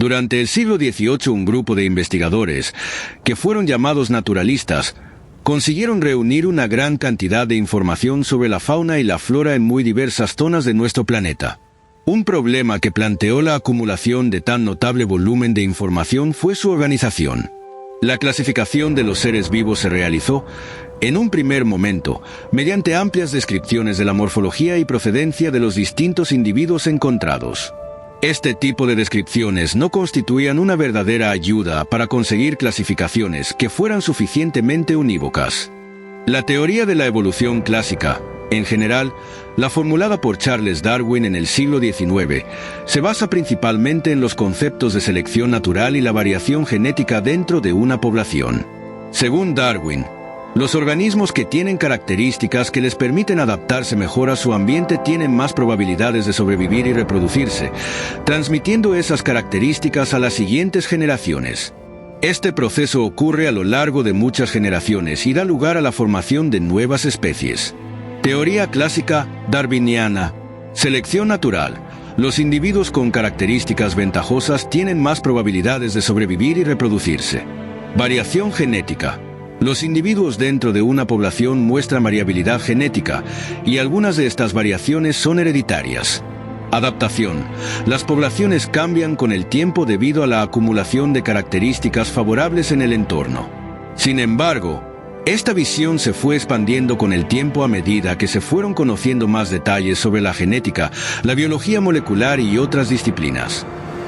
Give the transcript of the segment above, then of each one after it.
Durante el siglo XVIII, un grupo de investigadores, que fueron llamados naturalistas, consiguieron reunir una gran cantidad de información sobre la fauna y la flora en muy diversas zonas de nuestro planeta. Un problema que planteó la acumulación de tan notable volumen de información fue su organización. La clasificación de los seres vivos se realizó, en un primer momento, mediante amplias descripciones de la morfología y procedencia de los distintos individuos encontrados. Este tipo de descripciones no constituían una verdadera ayuda para conseguir clasificaciones que fueran suficientemente unívocas. La teoría de la evolución clásica, en general, la formulada por Charles Darwin en el siglo XIX, se basa principalmente en los conceptos de selección natural y la variación genética dentro de una población. Según Darwin, los organismos que tienen características que les permiten adaptarse mejor a su ambiente tienen más probabilidades de sobrevivir y reproducirse, transmitiendo esas características a las siguientes generaciones. Este proceso ocurre a lo largo de muchas generaciones y da lugar a la formación de nuevas especies. Teoría clásica darwiniana. Selección natural. Los individuos con características ventajosas tienen más probabilidades de sobrevivir y reproducirse. Variación genética. Los individuos dentro de una población muestran variabilidad genética, y algunas de estas variaciones son hereditarias. Adaptación. Las poblaciones cambian con el tiempo debido a la acumulación de características favorables en el entorno. Sin embargo, esta visión se fue expandiendo con el tiempo a medida que se fueron conociendo más detalles sobre la genética, la biología molecular y otras disciplinas.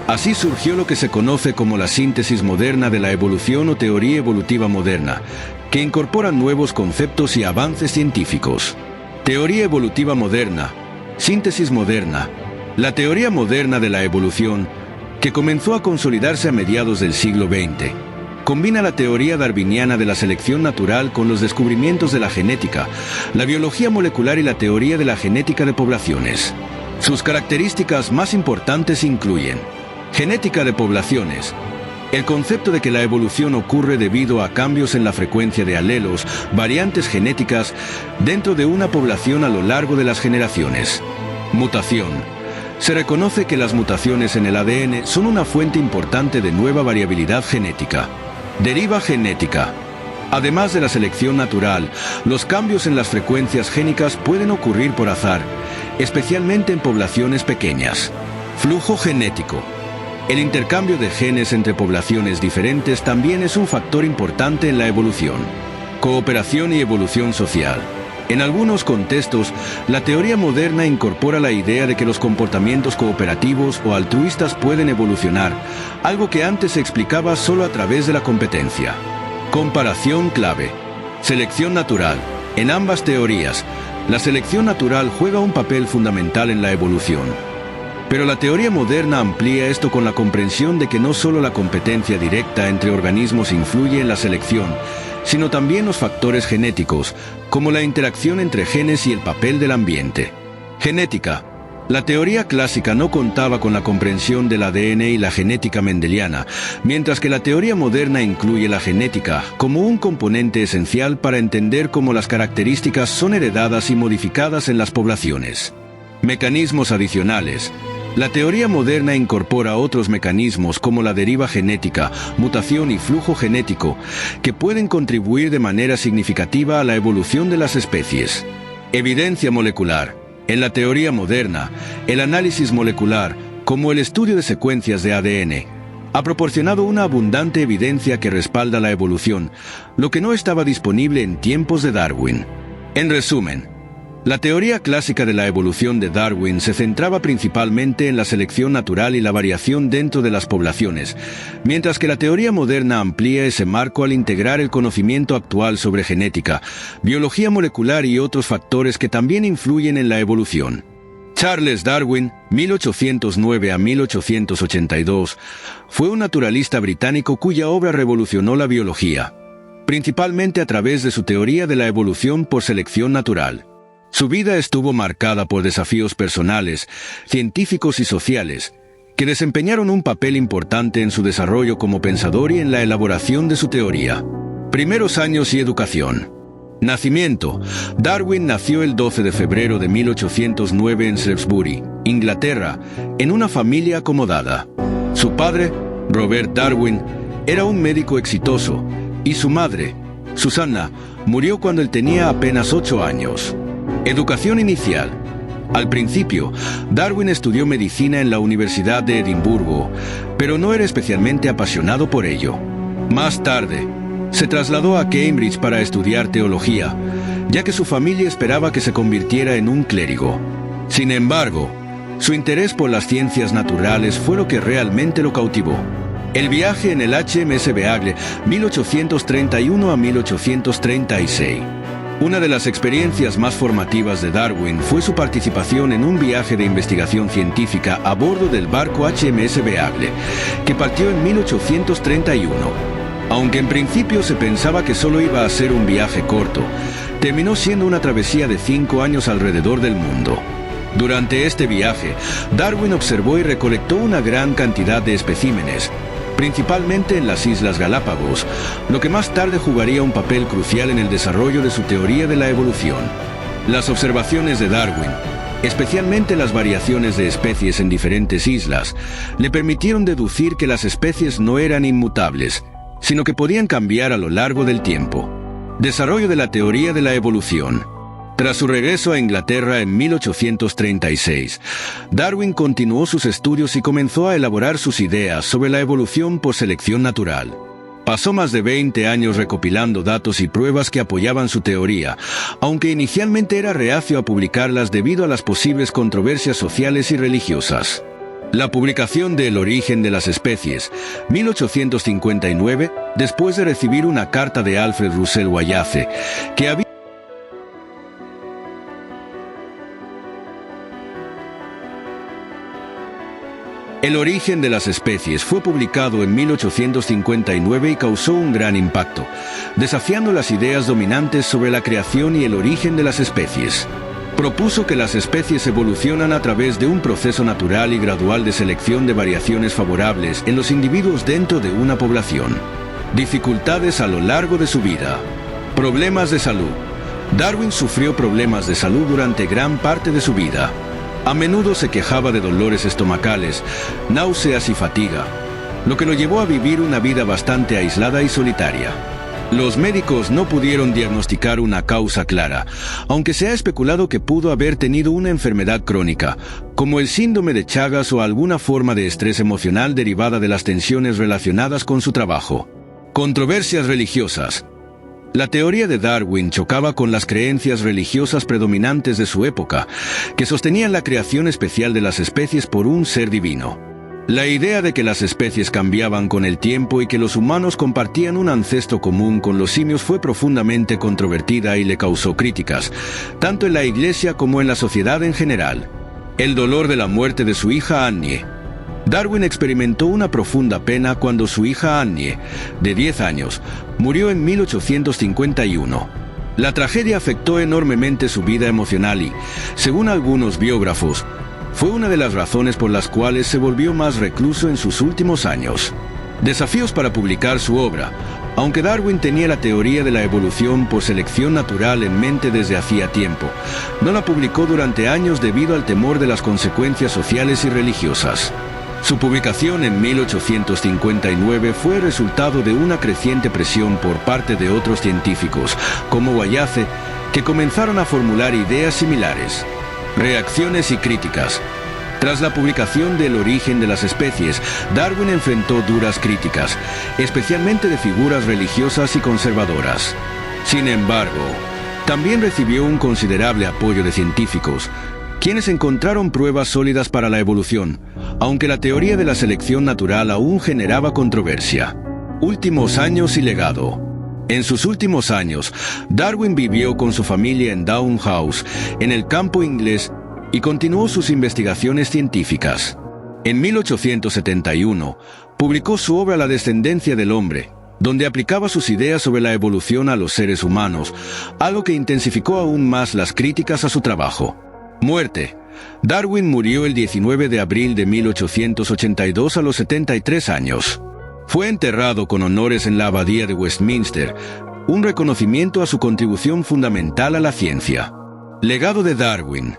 Así surgió lo que se conoce como la síntesis moderna de la evolución o teoría evolutiva moderna, que incorpora nuevos conceptos y avances científicos. Teoría evolutiva moderna. Síntesis moderna. La teoría moderna de la evolución, que comenzó a consolidarse a mediados del siglo XX, combina la teoría darwiniana de la selección natural con los descubrimientos de la genética, la biología molecular y la teoría de la genética de poblaciones. Sus características más importantes incluyen: genética de poblaciones. El concepto de que la evolución ocurre debido a cambios en la frecuencia de alelos, variantes genéticas, dentro de una población a lo largo de las generaciones. Mutación. Se reconoce que las mutaciones en el ADN son una fuente importante de nueva variabilidad genética. Deriva genética. Además de la selección natural, los cambios en las frecuencias génicas pueden ocurrir por azar, especialmente en poblaciones pequeñas. Flujo genético. El intercambio de genes entre poblaciones diferentes también es un factor importante en la evolución. Cooperación y evolución social. En algunos contextos, la teoría moderna incorpora la idea de que los comportamientos cooperativos o altruistas pueden evolucionar, algo que antes se explicaba solo a través de la competencia. Comparación clave. Selección natural. En ambas teorías, la selección natural juega un papel fundamental en la evolución. Pero la teoría moderna amplía esto con la comprensión de que no solo la competencia directa entre organismos influye en la selección, sino también los factores genéticos, como la interacción entre genes y el papel del ambiente. Genética. La teoría clásica no contaba con la comprensión del ADN y la genética mendeliana, mientras que la teoría moderna incluye la genética como un componente esencial para entender cómo las características son heredadas y modificadas en las poblaciones. Mecanismos adicionales. La teoría moderna incorpora otros mecanismos como la deriva genética, mutación y flujo genético, que pueden contribuir de manera significativa a la evolución de las especies. Evidencia molecular. En la teoría moderna, el análisis molecular, como el estudio de secuencias de ADN, ha proporcionado una abundante evidencia que respalda la evolución, lo que no estaba disponible en tiempos de Darwin. En resumen, la teoría clásica de la evolución de Darwin se centraba principalmente en la selección natural y la variación dentro de las poblaciones, mientras que la teoría moderna amplía ese marco al integrar el conocimiento actual sobre genética, biología molecular y otros factores que también influyen en la evolución. Charles Darwin, 1809 a 1882, fue un naturalista británico cuya obra revolucionó la biología, principalmente a través de su teoría de la evolución por selección natural. Su vida estuvo marcada por desafíos personales, científicos y sociales, que desempeñaron un papel importante en su desarrollo como pensador y en la elaboración de su teoría. Primeros años y educación. Nacimiento. Darwin nació el 12 de febrero de 1809 en Shrewsbury, Inglaterra, en una familia acomodada. Su padre, Robert Darwin, era un médico exitoso, y su madre, Susanna, murió cuando él tenía apenas 8 años. Educación inicial. Al principio, Darwin estudió medicina en la Universidad de Edimburgo, pero no era especialmente apasionado por ello. Más tarde, se trasladó a Cambridge para estudiar teología, ya que su familia esperaba que se convirtiera en un clérigo. Sin embargo, su interés por las ciencias naturales fue lo que realmente lo cautivó. El viaje en el HMS Beagle, 1831 a 1836. Una de las experiencias más formativas de Darwin fue su participación en un viaje de investigación científica a bordo del barco HMS Beagle, que partió en 1831. Aunque en principio se pensaba que solo iba a ser un viaje corto, terminó siendo una travesía de 5 años alrededor del mundo. Durante este viaje, Darwin observó y recolectó una gran cantidad de especímenes, principalmente en las Islas Galápagos, lo que más tarde jugaría un papel crucial en el desarrollo de su teoría de la evolución. Las observaciones de Darwin, especialmente las variaciones de especies en diferentes islas, le permitieron deducir que las especies no eran inmutables, sino que podían cambiar a lo largo del tiempo. Desarrollo de la teoría de la evolución. Tras su regreso a Inglaterra en 1836, Darwin continuó sus estudios y comenzó a elaborar sus ideas sobre la evolución por selección natural. Pasó más de 20 años recopilando datos y pruebas que apoyaban su teoría, aunque inicialmente era reacio a publicarlas debido a las posibles controversias sociales y religiosas. La publicación de El origen de las especies, 1859, después de recibir una carta de Alfred Russel Wallace, que había El origen de las especies fue publicado en 1859 y causó un gran impacto, desafiando las ideas dominantes sobre la creación y el origen de las especies. Propuso que las especies evolucionan a través de un proceso natural y gradual de selección de variaciones favorables en los individuos dentro de una población. Dificultades a lo largo de su vida. Problemas de salud. Darwin sufrió problemas de salud durante gran parte de su vida. A menudo se quejaba de dolores estomacales, náuseas y fatiga, lo que lo llevó a vivir una vida bastante aislada y solitaria. Los médicos no pudieron diagnosticar una causa clara, aunque se ha especulado que pudo haber tenido una enfermedad crónica, como el síndrome de Chagas o alguna forma de estrés emocional derivada de las tensiones relacionadas con su trabajo. Controversias religiosas. La teoría de Darwin chocaba con las creencias religiosas predominantes de su época, que sostenían la creación especial de las especies por un ser divino. La idea de que las especies cambiaban con el tiempo y que los humanos compartían un ancestro común con los simios fue profundamente controvertida y le causó críticas, tanto en la Iglesia como en la sociedad en general. El dolor de la muerte de su hija Annie. Darwin experimentó una profunda pena cuando su hija Annie, de 10 años, murió en 1851. La tragedia afectó enormemente su vida emocional y, según algunos biógrafos, fue una de las razones por las cuales se volvió más recluso en sus últimos años. Desafíos para publicar su obra. Aunque Darwin tenía la teoría de la evolución por selección natural en mente desde hacía tiempo, no la publicó durante años debido al temor de las consecuencias sociales y religiosas. Su publicación en 1859 fue resultado de una creciente presión por parte de otros científicos, como Wallace, que comenzaron a formular ideas similares. Reacciones y críticas. Tras la publicación de El origen de las especies, Darwin enfrentó duras críticas, especialmente de figuras religiosas y conservadoras. Sin embargo, también recibió un considerable apoyo de científicos, quienes encontraron pruebas sólidas para la evolución, aunque la teoría de la selección natural aún generaba controversia. Últimos años y legado. En sus últimos años, Darwin vivió con su familia en Down House, en el campo inglés, y continuó sus investigaciones científicas. En 1871, publicó su obra La descendencia del hombre, donde aplicaba sus ideas sobre la evolución a los seres humanos, algo que intensificó aún más las críticas a su trabajo. Muerte. Darwin murió el 19 de abril de 1882 a los 73 años. Fue enterrado con honores en la Abadía de Westminster, un reconocimiento a su contribución fundamental a la ciencia. Legado de Darwin.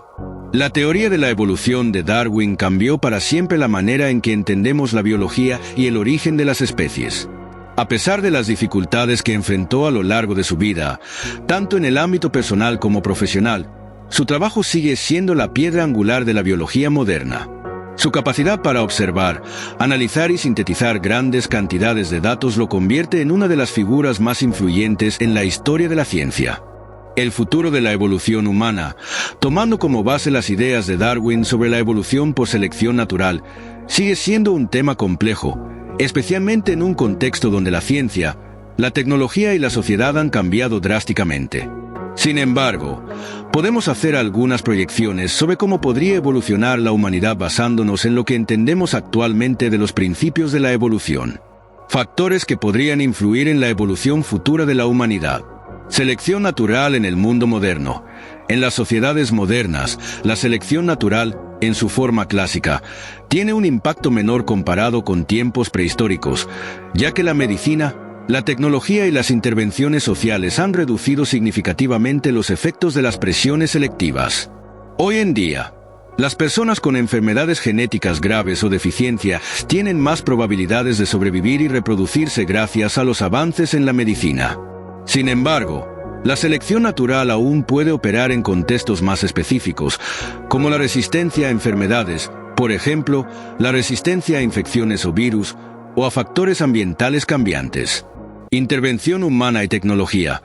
La teoría de la evolución de Darwin cambió para siempre la manera en que entendemos la biología y el origen de las especies. A pesar de las dificultades que enfrentó a lo largo de su vida, tanto en el ámbito personal como profesional, su trabajo sigue siendo la piedra angular de la biología moderna. Su capacidad para observar, analizar y sintetizar grandes cantidades de datos lo convierte en una de las figuras más influyentes en la historia de la ciencia. El futuro de la evolución humana, tomando como base las ideas de Darwin sobre la evolución por selección natural, sigue siendo un tema complejo, especialmente en un contexto donde la ciencia, la tecnología y la sociedad han cambiado drásticamente. Sin embargo, podemos hacer algunas proyecciones sobre cómo podría evolucionar la humanidad basándonos en lo que entendemos actualmente de los principios de la evolución. Factores que podrían influir en la evolución futura de la humanidad. Selección natural en el mundo moderno. En las sociedades modernas, la selección natural, en su forma clásica, tiene un impacto menor comparado con tiempos prehistóricos, ya que la medicina, la tecnología y las intervenciones sociales han reducido significativamente los efectos de las presiones selectivas. Hoy en día, las personas con enfermedades genéticas graves o deficiencia tienen más probabilidades de sobrevivir y reproducirse gracias a los avances en la medicina. Sin embargo, la selección natural aún puede operar en contextos más específicos, como la resistencia a enfermedades, por ejemplo, la resistencia a infecciones o virus, o a factores ambientales cambiantes. Intervención humana y tecnología.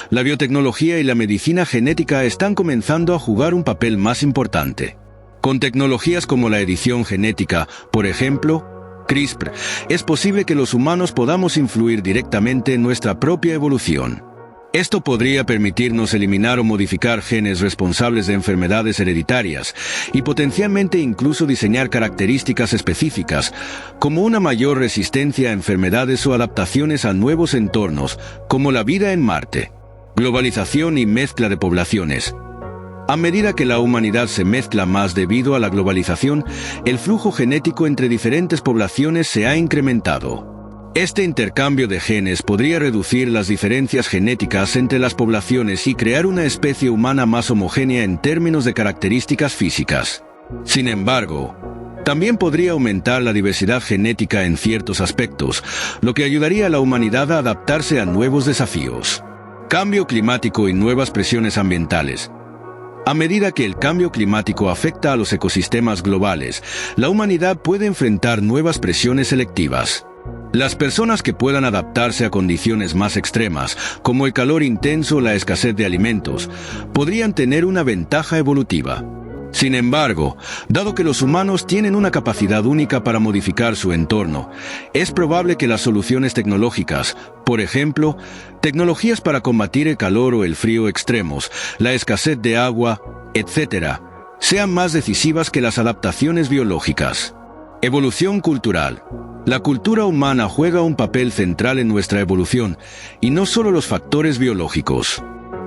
La biotecnología y la medicina genética están comenzando a jugar un papel más importante. Con tecnologías como la edición genética, por ejemplo, CRISPR, es posible que los humanos podamos influir directamente en nuestra propia evolución. Esto podría permitirnos eliminar o modificar genes responsables de enfermedades hereditarias y potencialmente incluso diseñar características específicas, como una mayor resistencia a enfermedades o adaptaciones a nuevos entornos, como la vida en Marte. Globalización y mezcla de poblaciones. A medida que la humanidad se mezcla más debido a la globalización, el flujo genético entre diferentes poblaciones se ha incrementado. Este intercambio de genes podría reducir las diferencias genéticas entre las poblaciones y crear una especie humana más homogénea en términos de características físicas. Sin embargo, también podría aumentar la diversidad genética en ciertos aspectos, lo que ayudaría a la humanidad a adaptarse a nuevos desafíos. Cambio climático y nuevas presiones ambientales. A medida que el cambio climático afecta a los ecosistemas globales, la humanidad puede enfrentar nuevas presiones selectivas. Las personas que puedan adaptarse a condiciones más extremas, como el calor intenso o la escasez de alimentos, podrían tener una ventaja evolutiva. Sin embargo, dado que los humanos tienen una capacidad única para modificar su entorno, es probable que las soluciones tecnológicas, por ejemplo, tecnologías para combatir el calor o el frío extremos, la escasez de agua, etc., sean más decisivas que las adaptaciones biológicas. Evolución cultural. La cultura humana juega un papel central en nuestra evolución, y no solo los factores biológicos.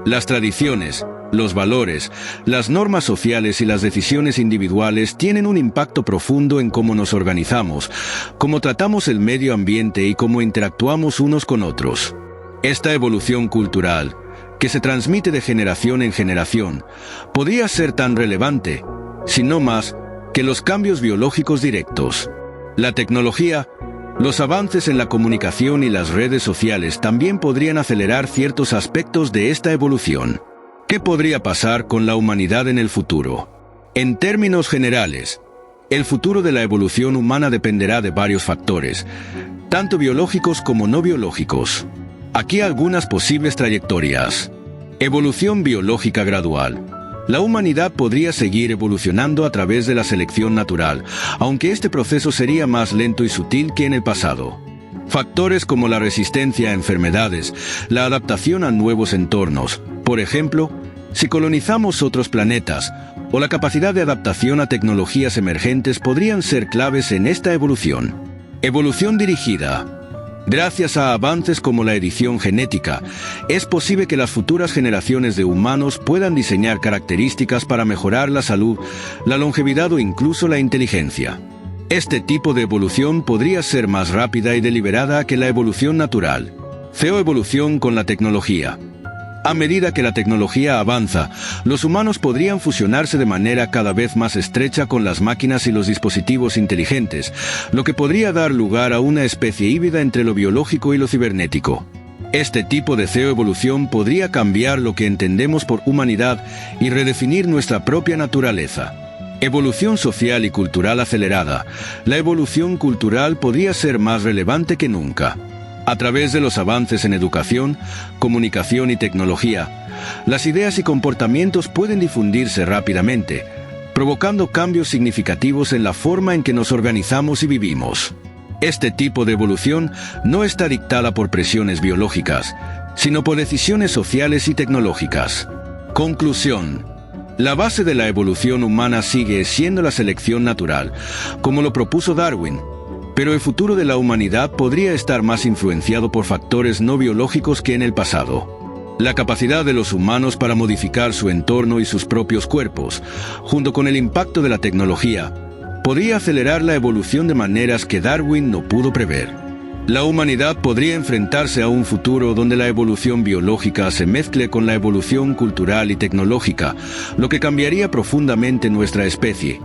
Las tradiciones, los valores, las normas sociales y las decisiones individuales tienen un impacto profundo en cómo nos organizamos, cómo tratamos el medio ambiente y cómo interactuamos unos con otros. Esta evolución cultural, que se transmite de generación en generación, podría ser tan relevante, si no más, que los cambios biológicos directos. La tecnología, los avances en la comunicación y las redes sociales también podrían acelerar ciertos aspectos de esta evolución. ¿Qué podría pasar con la humanidad en el futuro? En términos generales, el futuro de la evolución humana dependerá de varios factores, tanto biológicos como no biológicos. Aquí algunas posibles trayectorias. Evolución biológica gradual. La humanidad podría seguir evolucionando a través de la selección natural, aunque este proceso sería más lento y sutil que en el pasado. Factores como la resistencia a enfermedades, la adaptación a nuevos entornos, por ejemplo, si colonizamos otros planetas, o la capacidad de adaptación a tecnologías emergentes podrían ser claves en esta evolución. Evolución dirigida. Gracias a avances como la edición genética, es posible que las futuras generaciones de humanos puedan diseñar características para mejorar la salud, la longevidad o incluso la inteligencia. Este tipo de evolución podría ser más rápida y deliberada que la evolución natural. Feoevolución con la tecnología. A medida que la tecnología avanza, los humanos podrían fusionarse de manera cada vez más estrecha con las máquinas y los dispositivos inteligentes, lo que podría dar lugar a una especie híbrida entre lo biológico y lo cibernético. Este tipo de evolución podría cambiar lo que entendemos por humanidad y redefinir nuestra propia naturaleza. Evolución social y cultural acelerada. La evolución cultural podría ser más relevante que nunca. A través de los avances en educación, comunicación y tecnología, las ideas y comportamientos pueden difundirse rápidamente, provocando cambios significativos en la forma en que nos organizamos y vivimos. Este tipo de evolución no está dictada por presiones biológicas, sino por decisiones sociales y tecnológicas. Conclusión. La base de la evolución humana sigue siendo la selección natural, como lo propuso Darwin. Pero el futuro de la humanidad podría estar más influenciado por factores no biológicos que en el pasado. La capacidad de los humanos para modificar su entorno y sus propios cuerpos, junto con el impacto de la tecnología, podría acelerar la evolución de maneras que Darwin no pudo prever. La humanidad podría enfrentarse a un futuro donde la evolución biológica se mezcle con la evolución cultural y tecnológica, lo que cambiaría profundamente nuestra especie.